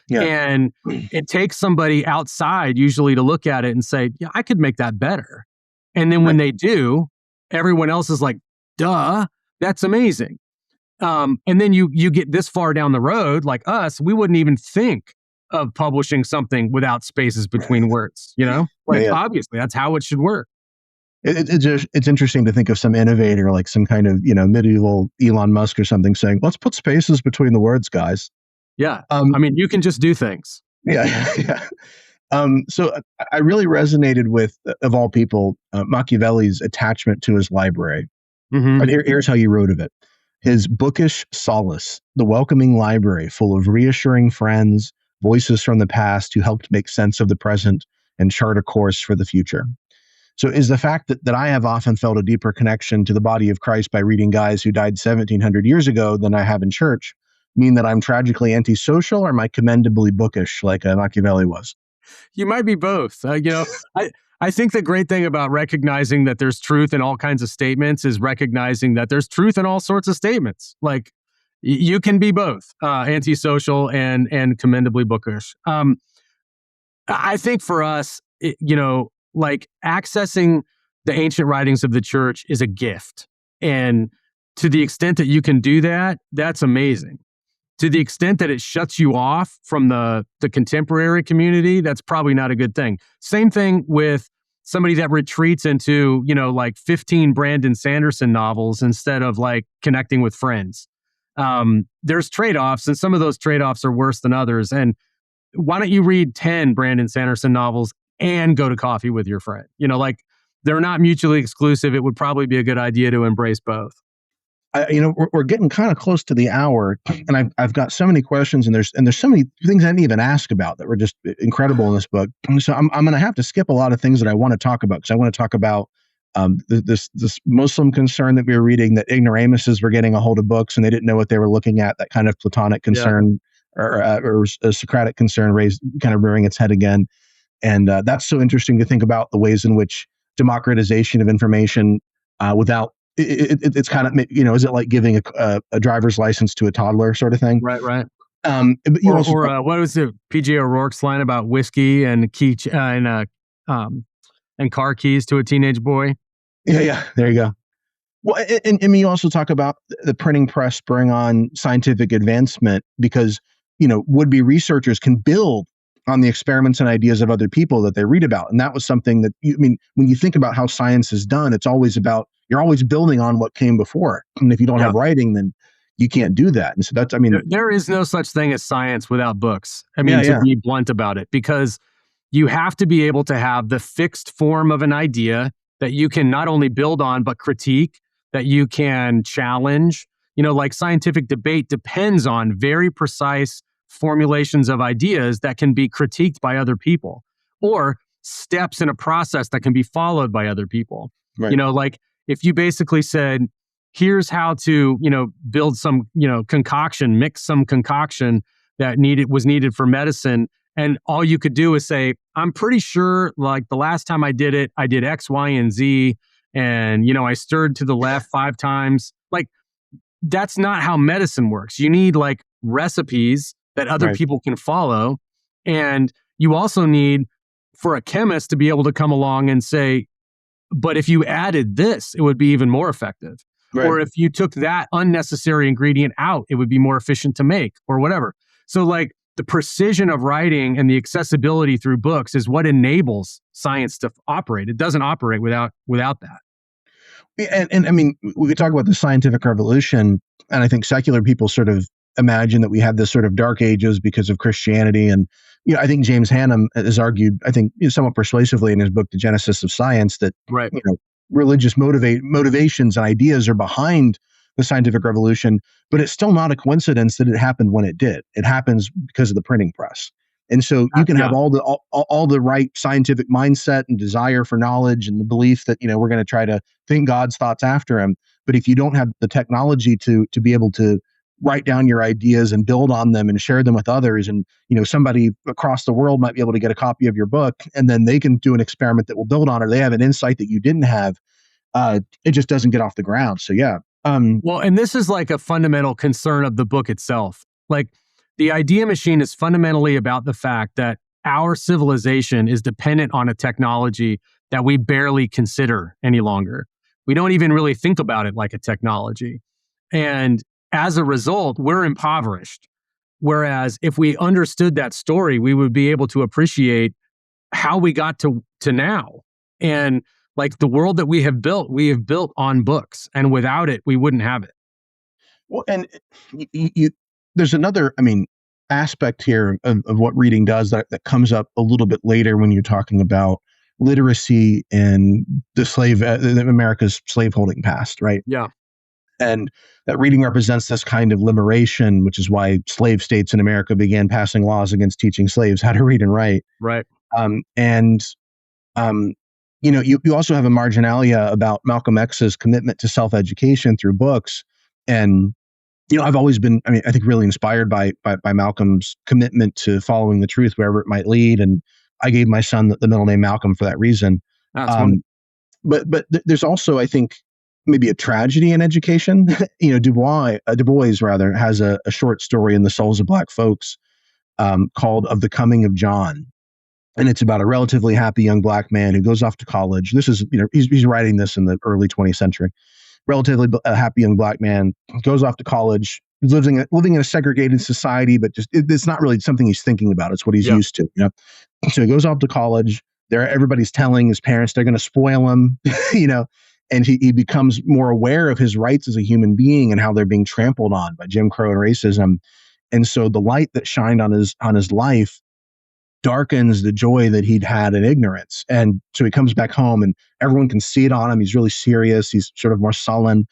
Yeah. And it takes somebody outside usually to look at it and say, yeah, I could make that better. And then when they do, everyone else is like, duh, that's amazing. And then you get this far down the road, like us, we wouldn't even think of publishing something without spaces between words, Obviously that's how it should work. It's interesting to think of some innovator, like some kind of, medieval Elon Musk or something saying, let's put spaces between the words, guys. Yeah. I mean, you can just do things. Yeah. So I really resonated with, of all people, Machiavelli's attachment to his library. Mm-hmm. But here's how he wrote of it. His bookish solace, the welcoming library full of reassuring friends, voices from the past who helped make sense of the present and chart a course for the future. So is the fact that I have often felt a deeper connection to the body of Christ by reading guys who died 1700 years ago than I have in church mean that I'm tragically antisocial, or am I commendably bookish like Machiavelli was? You might be both. I think the great thing about recognizing that there's truth in all kinds of statements is recognizing that there's truth in all sorts of statements. Like, you can be both antisocial and commendably bookish. I think for us, like, accessing the ancient writings of the church is a gift. And to the extent that you can do that, that's amazing. To the extent that it shuts you off from the contemporary community, that's probably not a good thing. Same thing with somebody that retreats into, like 15 Brandon Sanderson novels instead of like connecting with friends. There's trade-offs, and some of those trade-offs are worse than others. And why don't you read 10 Brandon Sanderson novels and go to coffee with your friend? Like, they're not mutually exclusive. It would probably be a good idea to embrace both. We're getting kind of close to the hour, and I've got so many questions, and there's so many things I didn't even ask about that were just incredible in this book. So I'm going to have to skip a lot of things that I want to talk about, because I want to talk about this Muslim concern that we were reading, that ignoramuses were getting a hold of books and they didn't know what they were looking at. That kind of Platonic concern or a Socratic concern kind of rearing its head again, and that's so interesting to think about the ways in which democratization of information without it's kind of, is it like giving a driver's license to a toddler sort of thing? Right. But what was it? PJ O'Rourke's line about whiskey and car keys to a teenage boy? Yeah. There you go. Well, and you also talk about the printing press spurring on scientific advancement, because would-be researchers can build on the experiments and ideas of other people that they read about, and that was something that when you think about how science is done, it's always about, you're always building on what came before. And if you don't have writing, then you can't do that. And so that's, there is no such thing as science without books. To be blunt about it, because you have to be able to have the fixed form of an idea that you can not only build on, but critique, that you can challenge. Like, scientific debate depends on very precise formulations of ideas that can be critiqued by other people, or steps in a process that can be followed by other people. Right. Like, if you basically said, here's how to, build some, concoction, mix some concoction that was needed for medicine, and all you could do is say, I'm pretty sure, like, the last time I did it, I did X, Y, and Z, and, I stirred to the left 5 times. Like, that's not how medicine works. You need, like, recipes that other people can follow. And you also need, for a chemist to be able to come along and say, but if you added this, it would be even more effective. Right. Or if you took that unnecessary ingredient out, it would be more efficient to make, or whatever. So, like, the precision of writing and the accessibility through books is what enables science to operate. It doesn't operate without that. And we talk about the scientific revolution, and I think secular people sort of imagine that we have this sort of dark ages because of Christianity. And, I think James Hannam has argued, I think somewhat persuasively in his book, The Genesis of Science, that, religious motivations and ideas are behind the scientific revolution, but it's still not a coincidence that it happened when it did. It happens because of the printing press. And so you can have all the right scientific mindset and desire for knowledge and the belief that, we're going to try to think God's thoughts after him. But if you don't have the technology to be able to write down your ideas and build on them and share them with others, and somebody across the world might be able to get a copy of your book, and then they can do an experiment that will build on it. They have an insight that you didn't have. It just doesn't get off the ground. So yeah. Well, and this is like a fundamental concern of the book itself. Like, the idea machine is fundamentally about the fact that our civilization is dependent on a technology that we barely consider any longer. We don't even really think about it like a technology. And as a result, we're impoverished. Whereas if we understood that story, we would be able to appreciate how we got to now. And like, the world that we have built on books. And without it, we wouldn't have it. Well, and there's another, aspect here of what reading does that comes up a little bit later when you're talking about literacy and America's slaveholding past, right? Yeah. And that reading represents this kind of liberation, which is why slave states in America began passing laws against teaching slaves how to read and write. Right. You also have a marginalia about Malcolm X's commitment to self-education through books. And I've always been, I think, really inspired by Malcolm's commitment to following the truth wherever it might lead. And I gave my son the middle name Malcolm for that reason. But there's also, I think, maybe a tragedy in education. Du Bois has a short story in The Souls of Black Folks called "Of the Coming of John," and it's about a relatively happy young Black man who goes off to college. This is, he's writing this in the early 20th century. Relatively happy young Black man goes off to college, living in a segregated society, but just it's not really something he's thinking about. It's what he's used to. So he goes off to college. Everybody's telling his parents they're going to spoil him, and he becomes more aware of his rights as a human being and how they're being trampled on by Jim Crow and racism. And so the light that shined on his life darkens the joy that he'd had in ignorance. And so he comes back home and everyone can see it on him. He's really serious. He's sort of more sullen.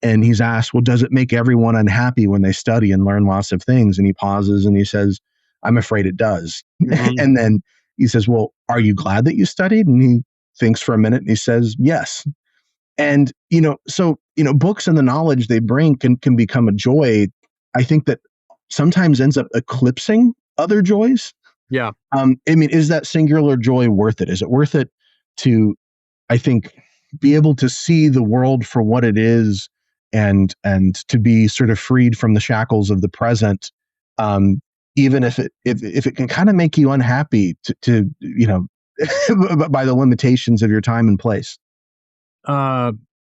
And he's asked, well, does it make everyone unhappy when they study and learn lots of things? And he pauses and he says, I'm afraid it does. Mm-hmm. And then he says, well, are you glad that you studied? And he thinks for a minute and he says, yes. And, books and the knowledge they bring can become a joy, I think, that sometimes ends up eclipsing other joys. Yeah. Is that singular joy worth it? Is it worth it to, I think, be able to see the world for what it is and to be sort of freed from the shackles of the present, even if it can kind of make you unhappy to by the limitations of your time and place?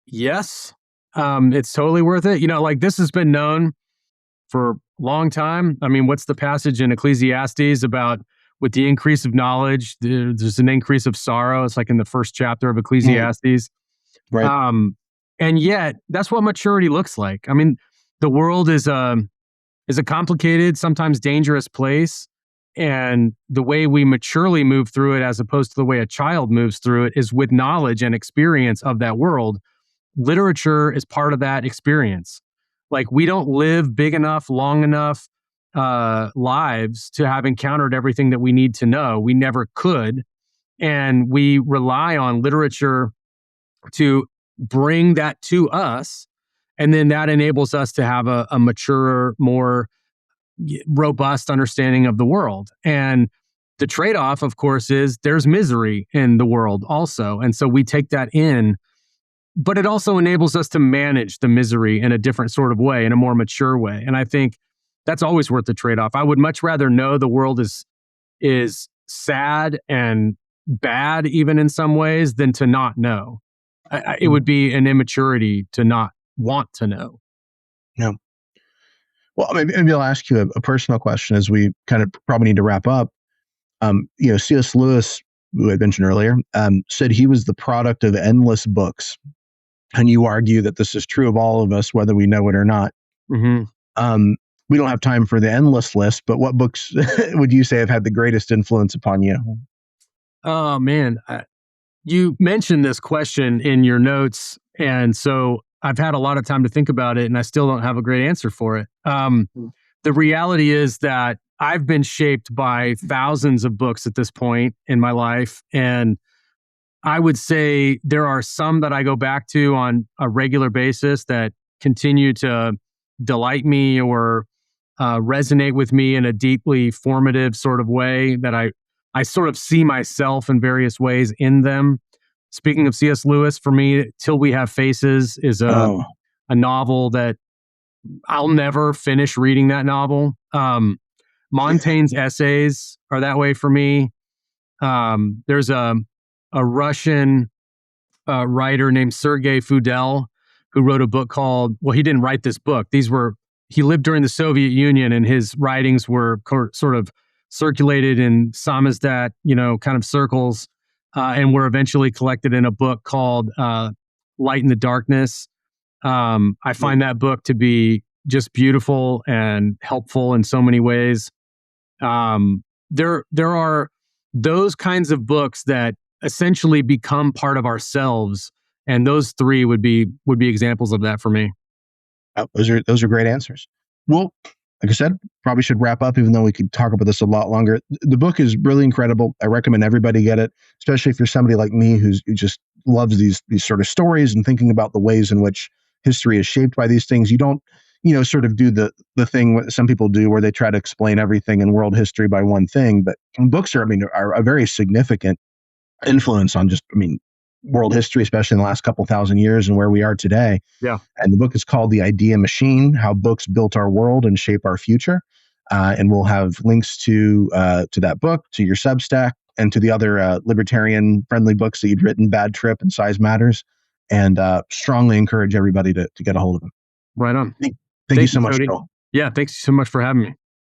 Yes. It's totally worth it. This has been known for a long time. What's the passage in Ecclesiastes about with the increase of knowledge, there's an increase of sorrow? It's like in the first chapter of Ecclesiastes. Right. And yet that's what maturity looks like. The world is a complicated, sometimes dangerous place. And the way we maturely move through it, as opposed to the way a child moves through it, is with knowledge and experience of that world. Literature is part of that experience. Like, we don't live big enough, long enough lives to have encountered everything that we need to know. We never could. And we rely on literature to bring that to us. And then that enables us to have a mature, more robust understanding of the world. And the trade-off, of course, is there's misery in the world also. And so we take that in, but it also enables us to manage the misery in a different sort of way, in a more mature way. And I think that's always worth the trade-off. I would much rather know the world is sad and bad, even in some ways, than to not know. It would be an immaturity to not want to know. No. Well, maybe I'll ask you a personal question as we kind of probably need to wrap up. C.S. Lewis, who I mentioned earlier, said he was the product of endless books. And you argue that this is true of all of us, whether we know it or not. Mm-hmm. We don't have time for the endless list, but what books would you say have had the greatest influence upon you? Oh, man. You mentioned this question in your notes, and so I've had a lot of time to think about it, and I still don't have a great answer for it. The reality is that I've been shaped by thousands of books at this point in my life, and I would say there are some that I go back to on a regular basis that continue to delight me or resonate with me in a deeply formative sort of way that I sort of see myself in various ways in them. Speaking of C.S. Lewis, for me, Till We Have Faces is a novel that I'll never finish reading that novel. Montaigne's essays are that way for me. There's a Russian writer named Sergei Fudel who wrote a book called, well, he didn't write this book. He lived during the Soviet Union, and his writings were sort of circulated in samizdat, kind of circles, and were eventually collected in a book called Light in the Darkness. I find that book to be just beautiful and helpful in so many ways. There are those kinds of books that essentially become part of ourselves, and those three would be examples of that for me. Those are great answers. Well, like I said, probably should wrap up, even though we could talk about this a lot longer. The book is really incredible. I recommend everybody get it, especially if you're somebody like me who just loves these sort of stories and thinking about the ways in which history is shaped by these things. You don't, sort of do the thing what some people do where they try to explain everything in world history by one thing. But books are a very significant influence on world history, especially in the last couple thousand years and where we are today. Yeah. And the book is called The Idea Machine: How Books Built Our World and Shape Our Future. And we'll have links to that book, to your Substack, and to the other libertarian friendly books that you'd written, Bad Trip and Size Matters. And strongly encourage everybody to get a hold of them. Right on. Thank you so much, Cody. Joel. Yeah, thanks so much for having me.